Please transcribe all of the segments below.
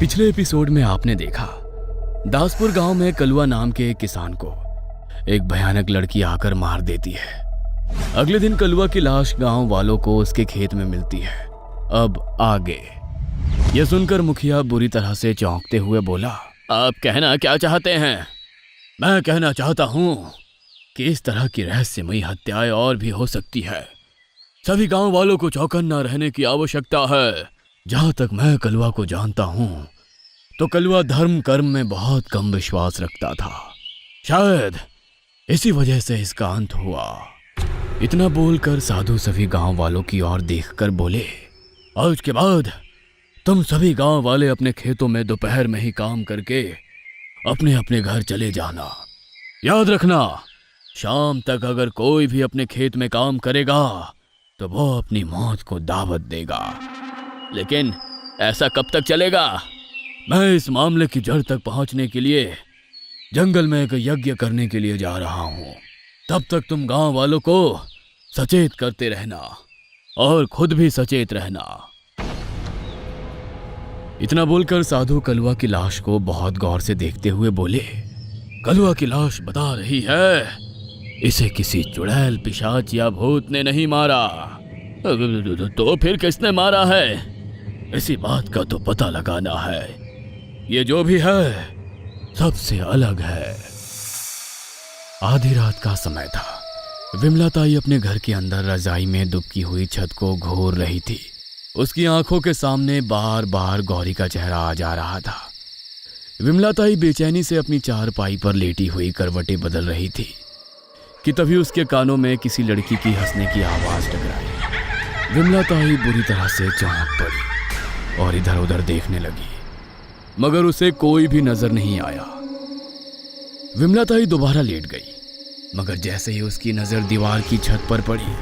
पिछले एपिसोड में आपने देखा दासपुर गांव में कलुआ नाम के एक किसान को एक भयानक लड़की आकर मार देती है। अगले दिन कलुआ की लाश गांव वालों को उसके खेत में मिलती है। अब आगे यह सुनकर मुखिया बुरी तरह से चौंकते हुए बोला, आप कहना क्या चाहते हैं? मैं कहना चाहता हूं कि इस तरह की रहस्यमयी हत्याएं और भी हो सकती है। सभी गांव वालों को चौकन्ना रहने की आवश्यकता है। जहां तक मैं कलुआ को जानता हूं तो कलुआ धर्म कर्म में बहुत कम विश्वास रखता था। शायद इसी वजह से इसका अंत हुआ। इतना बोलकर साधु सभी गांव वालों की ओर देखकर बोले, आज के बाद तुम सभी गांव वाले अपने खेतों में दोपहर में ही काम करके अपने अपने घर चले जाना। याद रखना, शाम तक अगर कोई भी अपने खेत में काम करेगा तो वो अपनी मौत को दावत देगा। लेकिन ऐसा कब तक चलेगा? मैं इस मामले की जड़ तक पहुंचने के लिए जंगल में एक यज्ञ करने के लिए जा रहा हूं। तब तक तुम गांव वालों को सचेत करते रहना और खुद भी सचेत रहना। इतना बोलकर साधु कलुआ की लाश को बहुत गौर से देखते हुए बोले, कलुआ की लाश बता रही है इसे किसी चुड़ैल, पिशाच या भूत ने नहीं मारा। तो फिर किसने मारा है? इसी बात का तो पता लगाना है। ये जो भी है सबसे अलग है। आधी रात का समय था। विमला ताई अपने घर के अंदर रजाई में दुबकी हुई छत को घूर रही थी। उसकी आंखों के सामने बार बार गौरी का चेहरा आ जा रहा था। विमला ताई बेचैनी से अपनी चारपाई पर लेटी हुई करवटें बदल रही थी कि तभी उसके कानों में किसी लड़की की हंसने की आवाज टकराई। विमला ताई बुरी तरह से चौंक पड़ी और इधर उधर देखने लगी, मगर उसे कोई भी नजर नहीं आया। विमला ताई दोबारा लेट गई, मगर जैसे ही उसकी नजर दीवार की छत पर पड़ी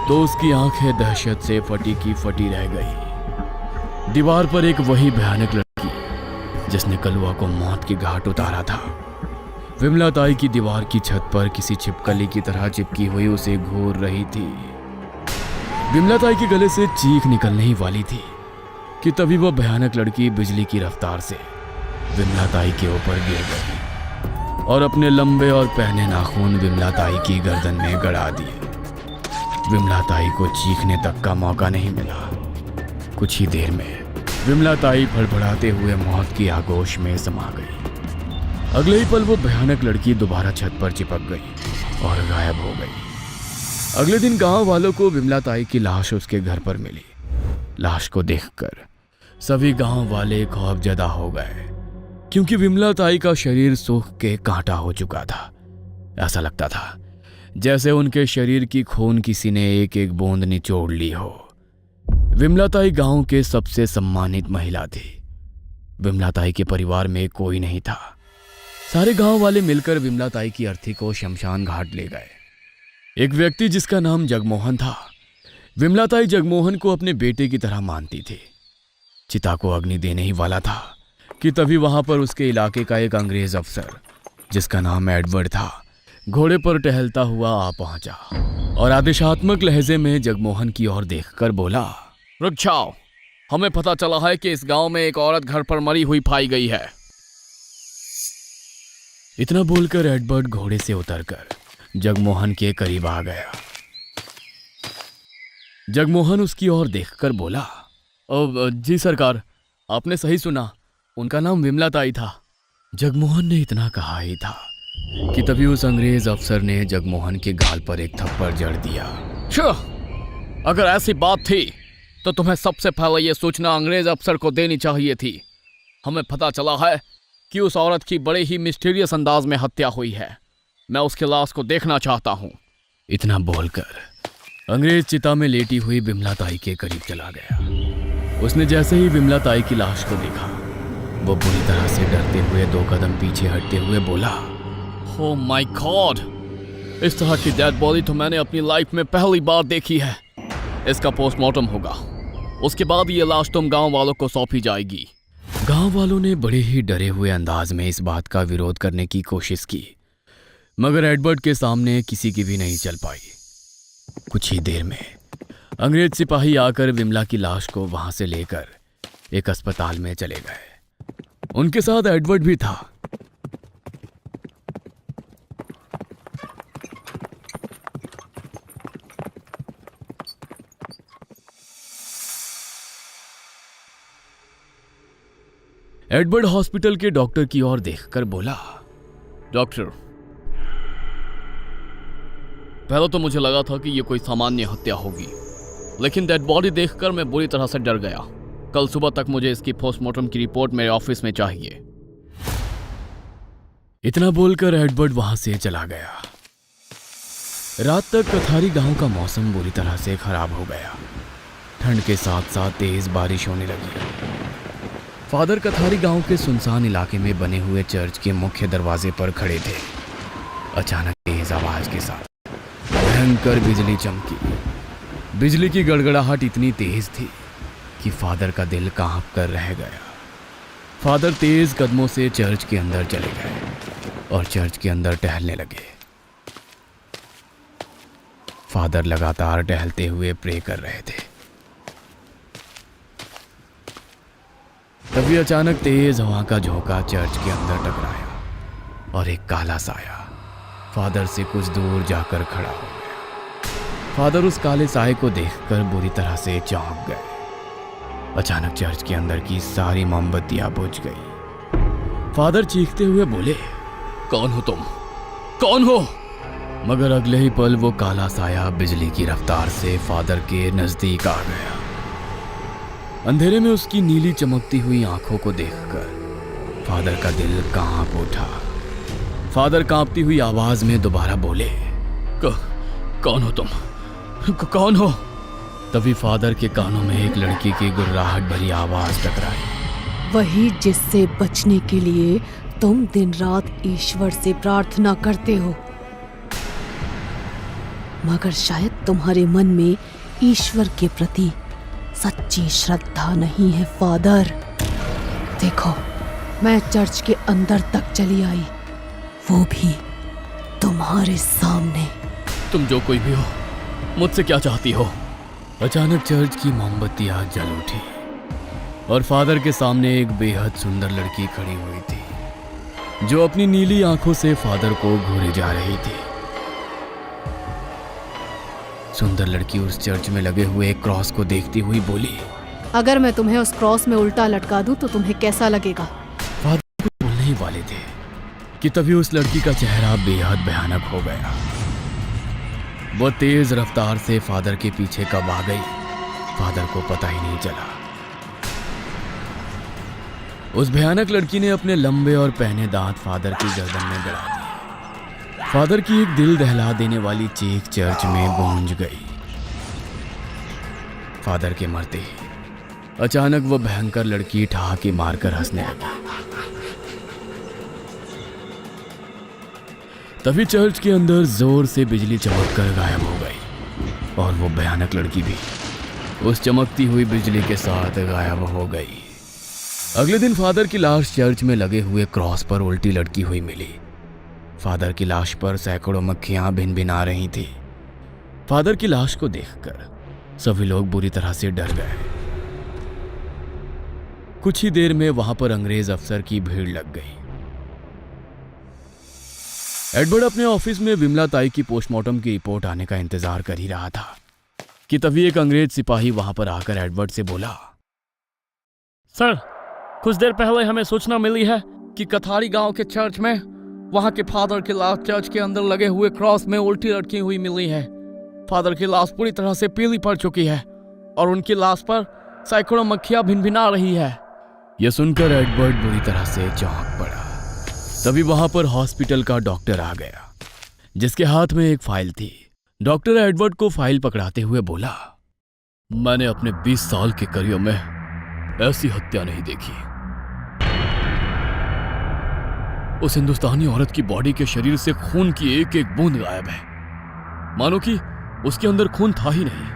तो उसकी आंखें दहशत से फटी की फटी रह गई। दीवार पर एक वही भयानक लड़की जिसने कलुआ को मौत के घाट उतारा था, विमला ताई की दीवार की छत पर किसी छिपकली की तरह चिपकी हुई उसे घूर रही थी। विमला ताई के गले से चीख निकलने ही वाली थी कि तभी वह भयानक लड़की बिजली की रफ्तार से विमला ताई के ऊपर गिर गई और अपने लंबे और पहने नाखून विमला ताई की गर्दन में गड़ा दिए। विमला ताई को चीखने तक का मौका नहीं मिला। कुछ ही देर में विमला ताई फड़फड़ाते हुए मौत की आगोश में समा गई। अगले ही पल वो भयानक लड़की दोबारा छत पर चिपक गई और गायब हो गई। अगले दिन गांव वालों को विमला ताई की लाश उसके घर पर मिली। लाश को देखकर सभी गांव वाले खौफजदा हो गए, क्योंकि विमला ताई का शरीर सूख के कांटा हो चुका था। ऐसा लगता था जैसे उनके शरीर की खून किसी ने एक एक बूंद निचोड़ ली हो। विमला ताई गांव के सबसे सम्मानित महिला थी। विमला ताई के परिवार में कोई नहीं था। सारे गांव वाले मिलकर विमला ताई की अर्थी को शमशान घाट ले गए। एक व्यक्ति जिसका नाम जगमोहन था, विमला ताई जगमोहन को अपने बेटे की तरह मानती थी। चिता को अग्नि देने ही वाला था कि तभी वहां पर उसके इलाके का एक अंग्रेज अफसर जिसका नाम एडवर्ड था, घोड़े पर टहलता हुआ आ पहुंचा और आदेशात्मक लहजे में जगमोहन की ओर देखकर बोला, रुक जाओ, हमें पता चला है कि इस गांव में एक औरत घर पर मरी हुई पाई गई है। इतना बोलकर एडवर्ड घोड़े से उतरकर जगमोहन के करीब आ गया। जगमोहन उसकी ओर देखकर बोला, जी सरकार, आपने सही सुना, उनका नाम विमला ताई था। जगमोहन ने इतना कहा ही था कि तभी उस अंग्रेज अफसर ने जगमोहन के गाल पर एक थप्पड़ जड़ दिया। अगर ऐसी बात थी तो तुम्हें सबसे पहले यह सूचना अंग्रेज अफसर को देनी चाहिए थी। हमें पता चला है कि उस औरत की बड़े ही मिस्टीरियस अंदाज में हत्या हुई है। मैं उसकी लाश को देखना चाहता हूँ। इतना बोलकर अंग्रेज चिता में लेटी हुई विमला ताई के करीब चला गया। उसने जैसे ही विमला ताई की लाश को देखा, वो बुरी तरह से डरते हुए 2 कदम पीछे हटते हुए बोला, ओह माय गॉड, इस तरह की डेड बॉडी तो मैंने अपनी लाइफ में पहली बार देखी है। इसका पोस्टमार्टम होगा, उसके बाद ये लाश तुम गांव वालों को सौंपी जाएगी। गांव वालों ने बड़े ही डरे हुए अंदाज में इस बात का विरोध करने की कोशिश की, मगर एडवर्ड के सामने किसी की भी नहीं चल पाई। कुछ ही देर में अंग्रेज सिपाही आकर विमला की लाश को वहां से लेकर एक अस्पताल में चले गए। उनके साथ एडवर्ड भी था। एडवर्ड हॉस्पिटल के डॉक्टर की ओर देखकर बोला, डॉक्टर, पहले तो मुझे लगा था कि यह कोई सामान्य हत्या होगी, लेकिन डेड बॉडी देखकर मैं बुरी तरह से डर गया। कल सुबह तक मुझे इसकी पोस्टमार्टम की रिपोर्ट मेरे ऑफिस में चाहिए। इतना बोलकर एडवर्ड वहां से चला गया। रात तक कथारी गांव का मौसम बुरी तरह से खराब हो गया। ठंड के साथ साथ तेज बारिश होने लगी। फादर कथारी गांव के सुनसान इलाके में बने हुए चर्च के मुख्य दरवाजे पर खड़े थे। अचानक तेज आवाज के साथ भयंकर बिजली चमकी। बिजली की गड़गड़ाहट इतनी तेज थी कि फादर का दिल कांप कर रह गया। फादर तेज कदमों से चर्च के अंदर चले गए और चर्च के अंदर टहलने लगे। फादर लगातार टहलते हुए प्रे कर रहे थे। तभी अचानक तेज हवा का झोंका चर्च के अंदर टकराया और एक काला साया फादर से कुछ दूर जाकर खड़ा हो गया। फादर उस काले साये को देखकर बुरी तरह से चौंक गए। अचानक चर्च के अंदर की सारी मोमबत्तियां बुझ गई। फादर चीखते हुए बोले, कौन हो तुम? कौन हो? मगर अगले ही पल वो काला साया बिजली की रफ्तार से फादर के नजदीक आ गया। अंधेरे में उसकी नीली चमकती हुई आंखों को देखकर फादर का दिल कांप उठा। फादर कांपती हुई आवाज में दोबारा बोले, कौन हो तुम? कौन हो? तभी फादर के कानों में एक लड़की की गुर्राहट भरी आवाज टकराई। वही जिससे बचने के लिए तुम दिन रात ईश्वर से प्रार्थना करते हो, मगर शायद तुम्हारे मन में ईश्वर के प्रति सच्ची श्रद्धा नहीं है फादर। देखो, मैं चर्च के अंदर तक चली आई, वो भी तुम्हारे सामने। तुम जो कोई भी हो, मुझसे क्या चाहती हो? अचानक चर्च की मोमबत्तियां जल उठी और फादर के सामने एक बेहद सुंदर लड़की खड़ी हुई थी, जो अपनी नीली आंखों से फादर को घूरे जा रही थी। सुंदर लड़की उस चर्च में लगे हुए एक क्रॉस को देखती हुई बोली, अगर मैं तुम्हें उस क्रॉस में उल्टा लटका दूं तो तुम्हें कैसा लगेगा? फादर कुछ बोलने ही वाले थे कि तभी उस लड़की का चेहरा बेहद भयानक हो गया। वो तेज रफ्तार से फादर के पीछे कब आ गई, फादर को पता ही नहीं चला। उस भयानक लड़की ने अपने लंबे और पहने दांत फादर की गर्दन में गड़ा दिए। फादर की एक दिल दहला देने वाली चीख चर्च में गूंज गई। फादर के मरते ही अचानक वो भयंकर लड़की ठहाके मारकर हंसने लगी। तभी चर्च के अंदर जोर से बिजली चमककर गायब हो गई और वो भयानक लड़की भी उस चमकती हुई बिजली के साथ गायब हो गई। अगले दिन फादर की लाश चर्च में लगे हुए क्रॉस पर उल्टी लटकी हुई मिली। फादर की लाश पर सैकड़ों मक्खियां भिनभिना रही थी। फादर की लाश को देखकर सभी लोग बुरी तरह से डर गए। कुछ ही देर में वहां पर अंग्रेज अफसर की भीड़ लग गई। एडवर्ड अपने ऑफिस में विमला ताई की पोस्टमार्टम की रिपोर्ट आने का इंतजार कर ही रहा था कि तभी एक अंग्रेज सिपाही वहां पर आकर एडवर्ड से बोला, सर, कुछ देर पहले हमें सूचना मिली है कि कथारी गांव के चर्च में वहां के फादर की लाश चर्च के अंदर लगे हुए क्रॉस में उल्टी लटकी हुई मिली है। फादर की लाश पूरी तरह से पीली पड़ चुकी है और उनकी लाश पर सैकड़ों मक्खियां भिनभिना रही है। यह सुनकर एडवर्ड बुरी तरह से चौंक पड़ा। तभी वहां पर हॉस्पिटल का डॉक्टर आ गया, जिसके हाथ में एक फाइल थी। डॉक्टर एडवर्ड को फाइल पकड़ाते हुए बोला, मैंने अपने 20 साल के करियर में ऐसी हत्या नहीं देखी। उस हिंदुस्तानी औरत की बॉडी के शरीर से खून की एक एक बूंद गायब है, मानो कि उसके अंदर खून था ही नहीं।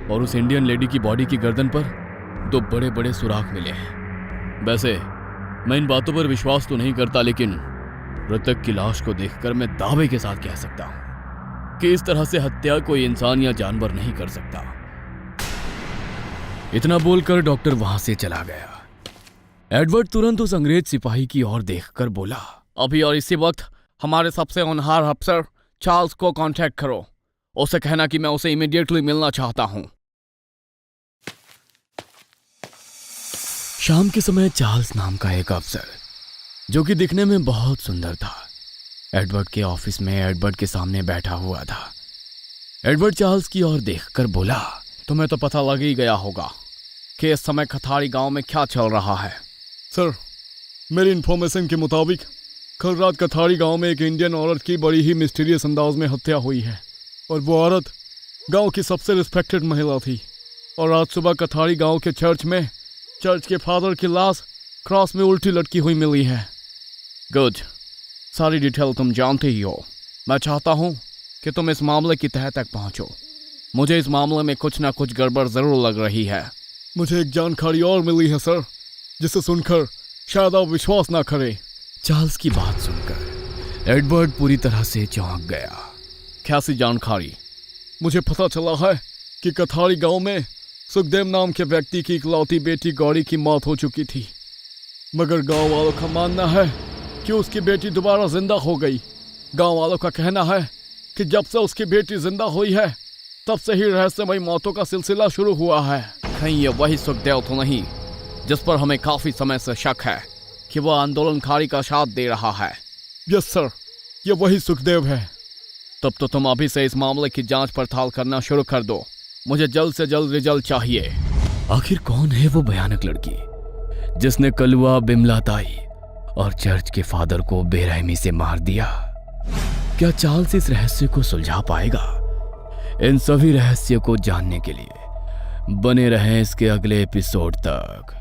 और उस इंडियन लेडी की बॉडी की गर्दन पर 2 बड़े बड़े सुराख मिले हैं। वैसे मैं इन बातों पर विश्वास तो नहीं करता, लेकिन मृतक की लाश को देखकर मैं दावे के साथ कह सकता हूं कि इस तरह से हत्या कोई इंसान या जानवर नहीं कर सकता। इतना बोलकर डॉक्टर वहां से चला गया। एडवर्ड तुरंत उस अंग्रेज सिपाही की ओर देखकर बोला, अभी और इसी वक्त हमारे सबसे होनहार अफसर चार्ल्स को कांटेक्ट करो। उसे कहना कि मैं उसे इमीडिएटली मिलना चाहता हूं। शाम के समय चार्ल्स नाम का एक अफसर, जो कि दिखने में बहुत सुंदर था, एडवर्ड के ऑफिस में एडवर्ड के सामने बैठा हुआ था। एडवर्ड चार्ल्स की ओर देखकर बोला, तुम्हें तो पता लग ही गया होगा कि इस समय कथारी गांव में क्या चल रहा है। सर, मेरी इन्फॉर्मेशन के मुताबिक कल रात कथारी गांव में एक इंडियन औरत की बड़ी ही मिस्टीरियस अंदाज में हत्या हुई है और वो औरत गांव की सबसे रिस्पेक्टेड महिला थी। और आज सुबह कथारी गांव के चर्च के फादर की लाश क्रॉस में उल्टी लटकी हुई मिली है। गुड, सारी डिटेल तुम जानते ही हो। मैं चाहता हूं कि तुम इस मामले की तह तक पहुंचो। मुझे इस मामले में कुछ ना कुछ गड़बड़ जरूर लग रही है। मुझे एक जानकारी और मिली है सर, जिसे सुनकर शायद आप विश्वास ना करें। चार्ल्स की बात सुनकर एडवर्ड पूरी तरह से चौंक गया। कैसी जानकारी? मुझे पता चला है कि कथारी गांव में सुखदेव नाम के व्यक्ति की इकलौती बेटी गौरी की मौत हो चुकी थी, मगर गांव वालों का मानना है कि उसकी बेटी दोबारा जिंदा हो गई। गांव वालों का कहना है कि जब से उसकी बेटी जिंदा हुई है तब से ही रहस्यमयी मौतों का सिलसिला शुरू हुआ है। कहीं ये वही सुखदेव तो नहीं जिस पर हमें काफी समय से शक है कि वह आंदोलनकारी का साथ दे रहा है? यस सर, ये वही सुखदेव है। तब तो तुम अभी से इस मामले की जांच पड़ताल करना शुरू कर दो। मुझे जल्द से जल्द रिजल्ट चाहिए। आखिर कौन है वो भयानक लड़की जिसने कलुआ, बिमला ताई और चर्च के फादर को बेरहमी से मार दिया? क्या चार्ल्स इस रहस्य को सुलझा पाएगा? इन सभी रहस्यों को जानने के लिए बने रहें इसके अगले एपिसोड तक।